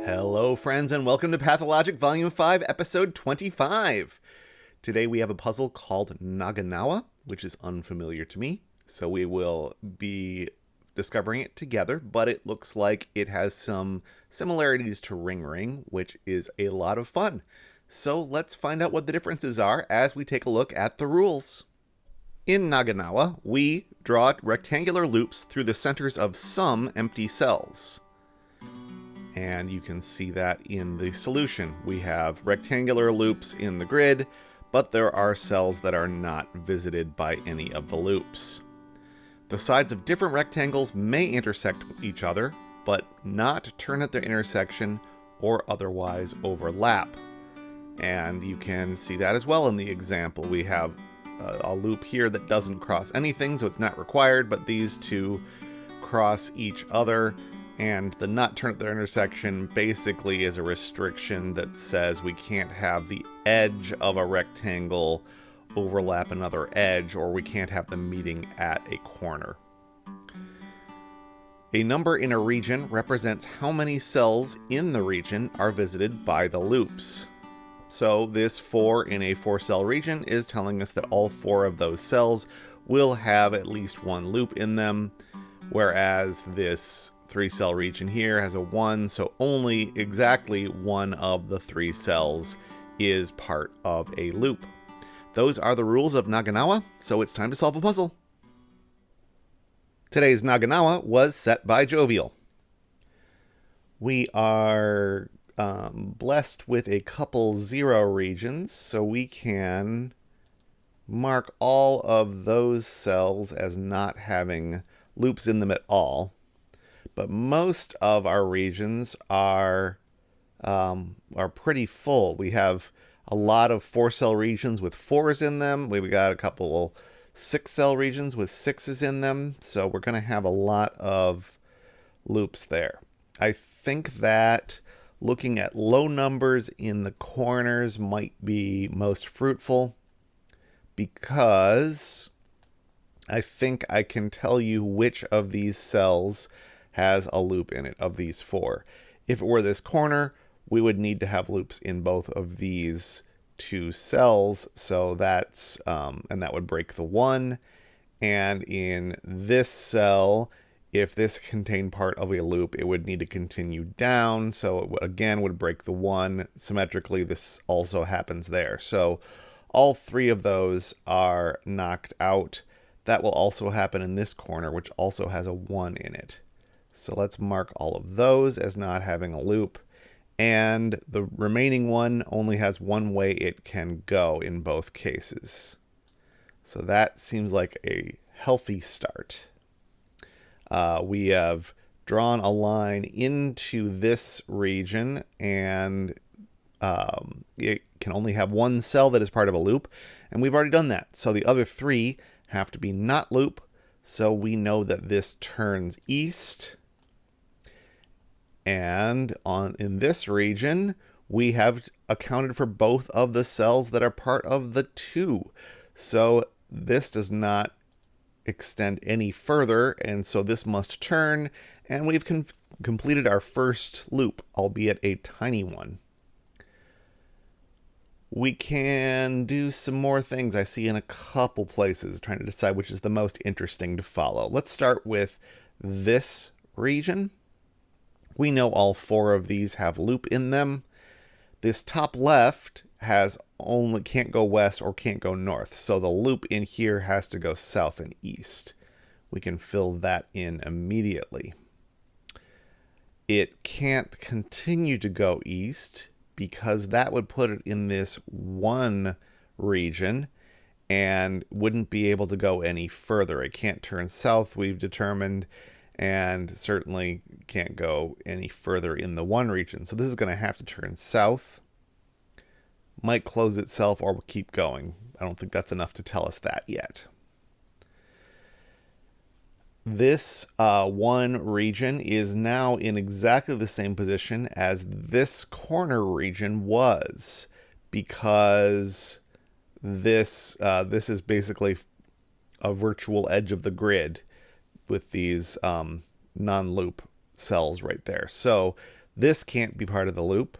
Hello, friends, and welcome to Pathologic Volume 5, Episode 25. Today we have a puzzle called Nagenawa, which is unfamiliar to me, so we will be discovering it together, but it looks like it has some similarities to Ring Ring, which is a lot of fun. So let's find out what the differences are as we take a look at the rules. In Nagenawa, we draw rectangular loops through the centers of some empty cells. And you can see that in the solution. We have rectangular loops in the grid, but there are cells that are not visited by any of the loops. The sides of different rectangles may intersect with each other, but not turn at their intersection or otherwise overlap. And you can see that as well in the example. We have a loop here that doesn't cross anything, so it's not required, but these two cross each other. And the not turn at their intersection basically is a restriction that says we can't have the edge of a rectangle overlap another edge, or we can't have them meeting at a corner. A number in a region represents how many cells in the region are visited by the loops. So this 4 in a 4-cell region is telling us that all 4 of those cells will have at least one loop in them, whereas this 3-cell region here has a 1, so only exactly one of the 3 cells is part of a loop. Those are the rules of Nagenawa, so it's time to solve a puzzle. Today's Nagenawa was set by Jovial. We are blessed with a couple 0 regions, so we can mark all of those cells as not having loops in them at all. But most of our regions are pretty full. We have a lot of 4-cell regions with 4s in them. We've got a couple 6-cell regions with 6s in them. So we're going to have a lot of loops there. I think that looking at low numbers in the corners might be most fruitful, because I think I can tell you which of these cells has a loop in it of these 4. If it were this corner, we would need to have loops in both of these 2 cells, so that's and that would break the 1. And in this cell, if this contained part of a loop, it would need to continue down, so it again would break the 1. Symmetrically, this also happens there. So all 3 of those are knocked out. That will also happen in this corner, which also has a 1 in it. So let's mark all of those as not having a loop. And the remaining one only has one way it can go in both cases. So that seems like a healthy start. We have drawn a line into this region, and it can only have one cell that is part of a loop. And we've already done that. So the other 3 have to be not loop. So we know that this turns east. And in this region, we have accounted for both of the cells that are part of the 2. So this does not extend any further, and so this must turn, and we've completed our first loop, albeit a tiny one. We can do some more things I see in a couple places, trying to decide which is the most interesting to follow. Let's start with this region. We know all 4 of these have loop in them. This top left can't go west or can't go north, so the loop in here has to go south and east. We can fill that in immediately. It can't continue to go east because that would put it in this 1 region and wouldn't be able to go any further. It can't turn south, we've determined, and certainly can't go any further in the 1 region. So this is going to have to turn south. Might close itself or keep going. I don't think that's enough to tell us that yet. This 1 region is now in exactly the same position as this corner region was, because this is basically a virtual edge of the grid with these non-loop cells right there. So This can't be part of the loop.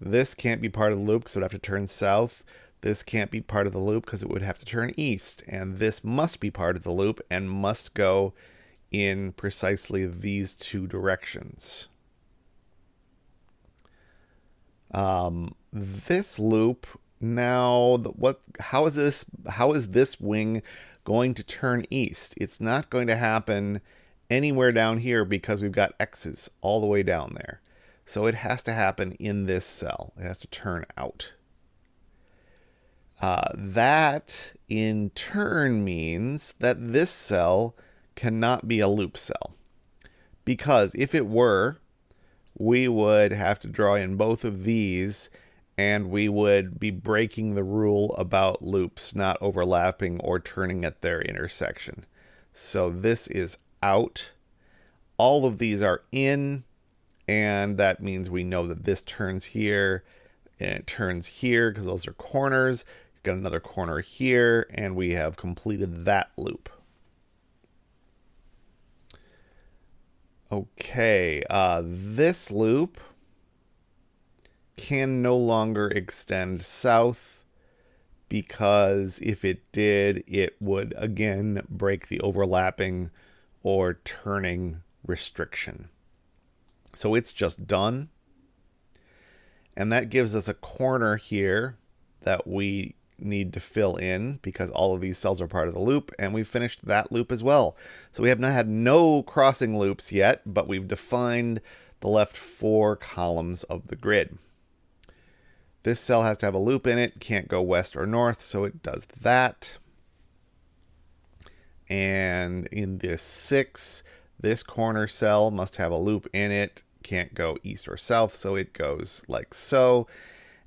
This can't be part of the loop because it would have to turn south. This can't be part of the loop because it would have to turn east. And this must be part of the loop and must go in precisely these two directions. This loop now, how is this wing going to turn east? It's not going to happen anywhere down here because we've got X's all the way down there. So it has to happen in this cell. It has to turn out. That in turn means that this cell cannot be a loop cell. Because if it were, we would have to draw in both of these, and we would be breaking the rule about loops not overlapping or turning at their intersection. So this is out. All of these are in, and that means we know that this turns here, and it turns here because those are corners. You've got another corner here, and we have completed that loop. Okay, this loop can no longer extend south because if it did, it would again break the overlapping or turning restriction. So it's just done. And that gives us a corner here that we need to fill in because all of these cells are part of the loop, and we finished that loop as well. So we have not had no crossing loops yet, but we've defined the left 4 columns of the grid. This cell has to have a loop in it, can't go west or north, so it does that. And in this 6, this corner cell must have a loop in it, can't go east or south, so it goes like so.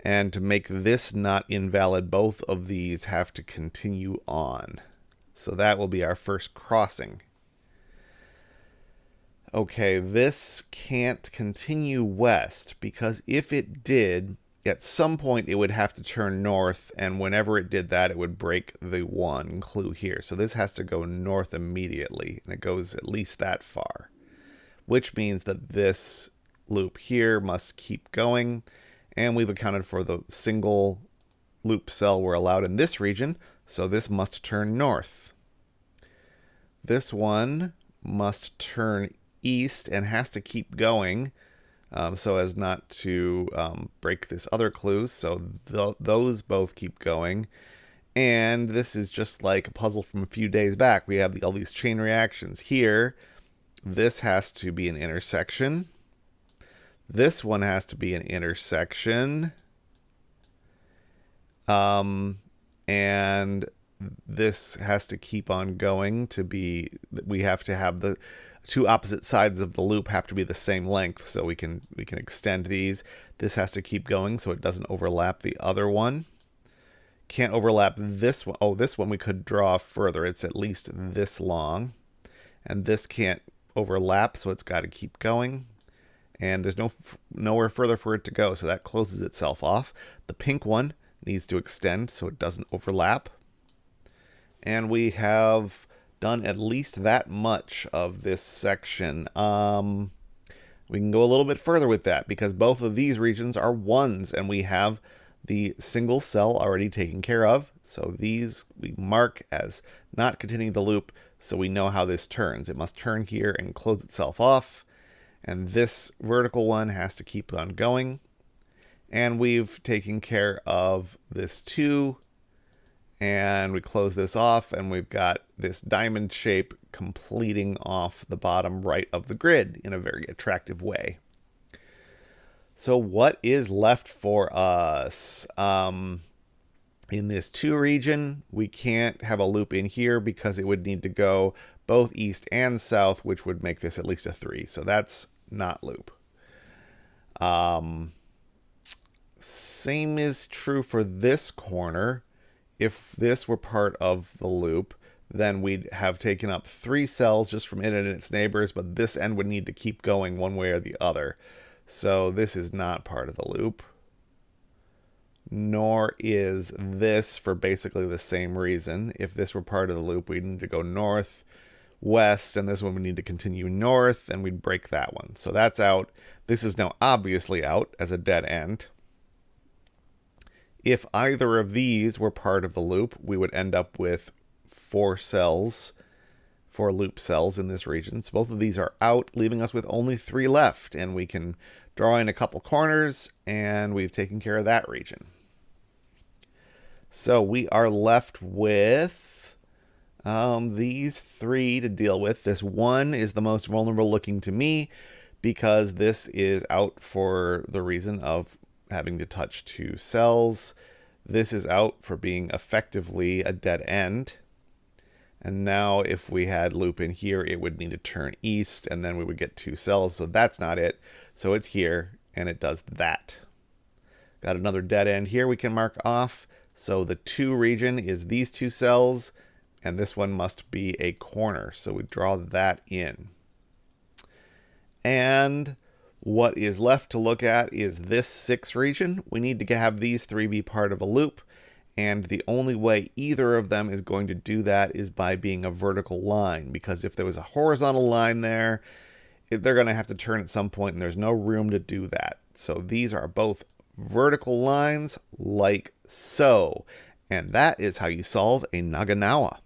And to make this not invalid, both of these have to continue on. So that will be our first crossing. Okay, this can't continue west because if it did, at some point it would have to turn north, and whenever it did that, it would break the 1 clue here. So this has to go north immediately, and it goes at least that far, which means that this loop here must keep going. And we've accounted for the single loop cell we're allowed in this region, so this must turn north. This one must turn east and has to keep going so as not to break this other clue, so those both keep going. And this is just like a puzzle from a few days back. We have all these chain reactions. Here, this has to be an intersection. This one has to be an intersection. And this has to keep on going to be, we have to have the 2 opposite sides of the loop have to be the same length so we can extend these. This has to keep going so it doesn't overlap the other one. Can't overlap this one. Oh, this one we could draw further. It's at least this long. And this can't overlap, so it's got to keep going. And there's nowhere further for it to go, so that closes itself off. The pink one needs to extend so it doesn't overlap. And we have done at least that much of this section. We can go a little bit further with that because both of these regions are 1s, and we have the single cell already taken care of. So these we mark as not continuing the loop, so we know how this turns. It must turn here and close itself off. And this vertical one has to keep on going. And we've taken care of this 2. And we close this off, and we've got this diamond shape completing off the bottom right of the grid in a very attractive way. So what is left for us? In this 2 region, we can't have a loop in here because it would need to go both east and south, which would make this at least a 3. So that's not loop. Same is true for this corner. If this were part of the loop, then we'd have taken up 3 cells just from it and its neighbors, but this end would need to keep going one way or the other. So this is not part of the loop. Nor is this for basically the same reason. If this were part of the loop, we'd need to go north, west, and this one would need to continue north, and we'd break that one. So that's out. This is now obviously out as a dead end. If either of these were part of the loop, we would end up with 4 loop cells in this region. So both of these are out, leaving us with only 3 left, and we can draw in a couple corners, and we've taken care of that region. So we are left with these 3 to deal with. This one is the most vulnerable looking to me because this is out for the reason of having to touch 2 cells. This is out for being effectively a dead end. And now if we had loop in here, it would need to turn east, and then we would get 2 cells. So that's not it. So it's here, and it does that. Got another dead end here we can mark off. So the 2 region is these 2 cells, and this one must be a corner. So we draw that in. And what is left to look at is this 6 region. We need to have these 3 be part of a loop. And the only way either of them is going to do that is by being a vertical line. Because if there was a horizontal line there, they're going to have to turn at some point, and there's no room to do that. So these are both vertical lines like so. And that is how you solve a Nagenawa.